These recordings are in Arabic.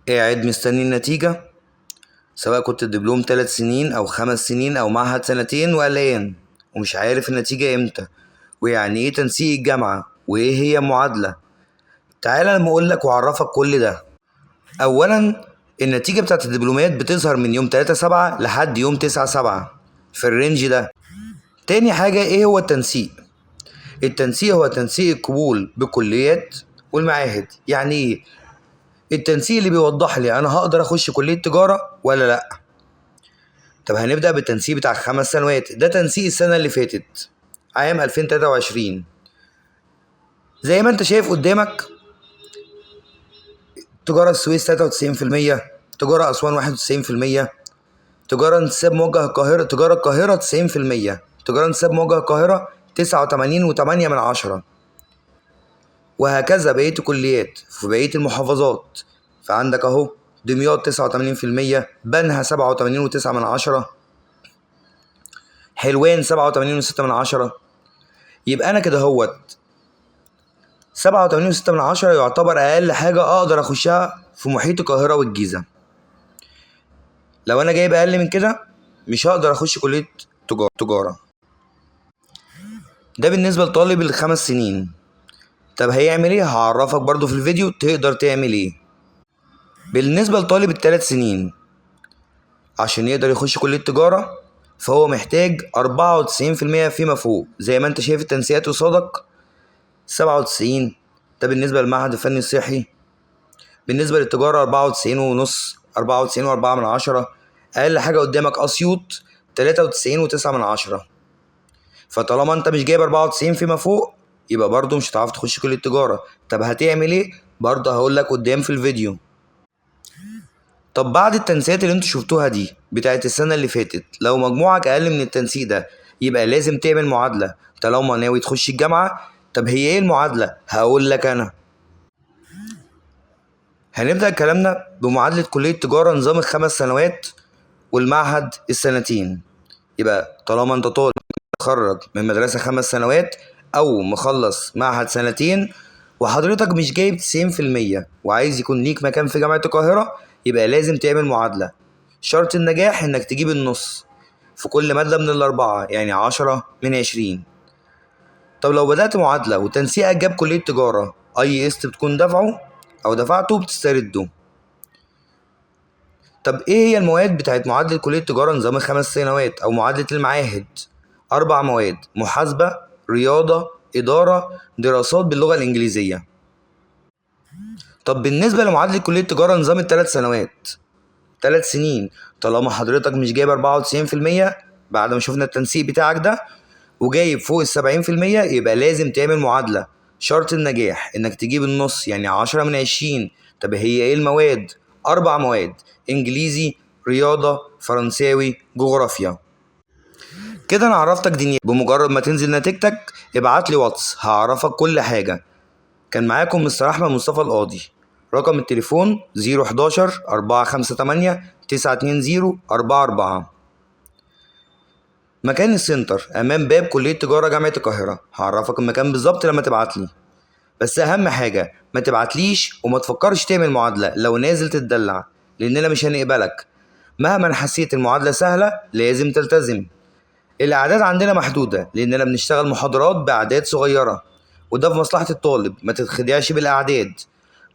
قاعد مستني النتيجة، سواء كنت دبلوم 3 سنين أو 5 سنين أو معهد 2 وقلقان ومش عارف النتيجة امتى، ويعني ايه تنسيق الجامعة، وايه هي معادلة. تعالى لما اقولك واعرفك كل ده. اولا، النتيجة بتاعت الدبلومات بتظهر من يوم 3/7 لحد يوم 9/7 في الرينج ده. تاني حاجة، ايه هو التنسيق؟ التنسيق هو تنسيق القبول بالكليات والمعاهد. يعني ايه التنسيق؟ اللي بيوضح لي انا هقدر اخش كلية تجارة ولا لا. طب هنبدأ بالتنسيق بتاع 5 سنوات. ده تنسيق السنة اللي فاتت، عام 2023. زي ما انت شايف قدامك، تجارة السويس 93%، تجارة أسوان 91%، تجارة انتساب موجه القاهرة، تجارة القاهرة 90%، تجارة انتساب موجه القاهرة 89.8، وهكذا بقية الكليات في بقية المحافظات. فعندك أهو دمياط 89%، بنها 87.9، حلوان 87.6. يبقى أنا كده هوت 87.6 يعتبر أقل حاجة أقدر أخشها في محيط القاهرة والجيزة. لو أنا جايب أقل من كده مش هقدر أخش كلية تجارة. ده بالنسبة لطالب ال5 سنين. طب هيعمل ايه؟ هعرفك برضو في الفيديو تقدر تعمل ايه. بالنسبة لطالب ال3 سنين، عشان يقدر يخش كلية تجارة فهو محتاج 94% فيما فوق. زي ما انت شايف التنسيقات قصادك 97. ده بالنسبة للمعهد الفني الصحي. بالنسبة للتجارة 94.5، 94.4. أقل حاجة قدامك أسيوط 93.9. فطالما انت مش جايب 94 فيما فوق يبقى برضو مش هتعرف تخش كلية تجارة. طب هتعمل ايه؟ برضو هقول لك قدام في الفيديو. طب بعد التنسيقات اللي انتوا شفتوها دي بتاعت السنة اللي فاتت، لو مجموعك اقل من التنسيق ده يبقى لازم تعمل معادلة طالما ناوي تخش الجامعة. طب هي ايه المعادلة؟ هقول لك انا. هنبدأ كلامنا بمعادلة كلية تجارة نظام ال5 سنوات والمعهد السنتين. يبقى طالما انت طالب متخرج من مدرسة 5 سنوات أو مخلص معهد 2 وحضرتك مش جايب 90% وعايز يكون ليك مكان في جامعة القاهرة، يبقى لازم تعمل معادلة. شرط النجاح إنك تجيب النص في كل مادة من الأربعة، يعني 10 من 20. طب لو بدأت معادلة وتنسيقك جاب كلية تجارة، أي قسط بتكون دفعه أو دفعته بتسترده. طب ايه هي المواد بتاعت معادلة كلية تجارة نظام ال5 سنوات او معادلة المعاهد؟ 4 مواد: محاسبة، رياضة، إدارة، دراسات باللغة الإنجليزية. طب بالنسبة لمعادلة كلية تجارة نظام ال3 سنوات، 3 سنين، طالما حضرتك مش جايب 94% بعد ما شفنا التنسيق بتاعك ده وجايب فوق ال70%، يبقى لازم تعمل معادلة. شرط النجاح انك تجيب النص، يعني 10 من 20. طب هي ايه المواد؟ 4 مواد: انجليزي، رياضة، فرنساوي، جغرافيا. كده انا عرفتك دنيا. بمجرد ما تنزل نتيجتك ابعت لي واتس هعرفك كل حاجة. كان معاكم مستر احمد مصطفى القاضي. رقم التليفون 011 458 920 44. مكان السنتر امام باب كلية تجارة جامعة القاهرة. هعرفك المكان بالظبط لما تبعتلي. بس اهم حاجة ما تبعتليش وما تفكرش تعمل معادلة لو نازل تتدلع، لاننا مش هنقبلك. مهما حسيت المعادلة سهلة لازم تلتزم. الاعداد عندنا محدودة لاننا بنشتغل محاضرات باعداد صغيرة، وده في مصلحة الطالب. ما تتخدعش بالاعداد.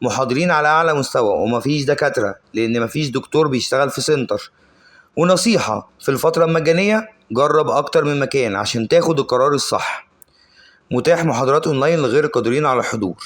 محاضرين على اعلى مستوى ومفيش دكاترة لان مفيش دكتور بيشتغل في سنتر. ونصيحة في الفترة المجانية، جرب اكتر من مكان عشان تاخد القرار الصح. متاح محاضرات اونلاين لغير القادرين على الحضور.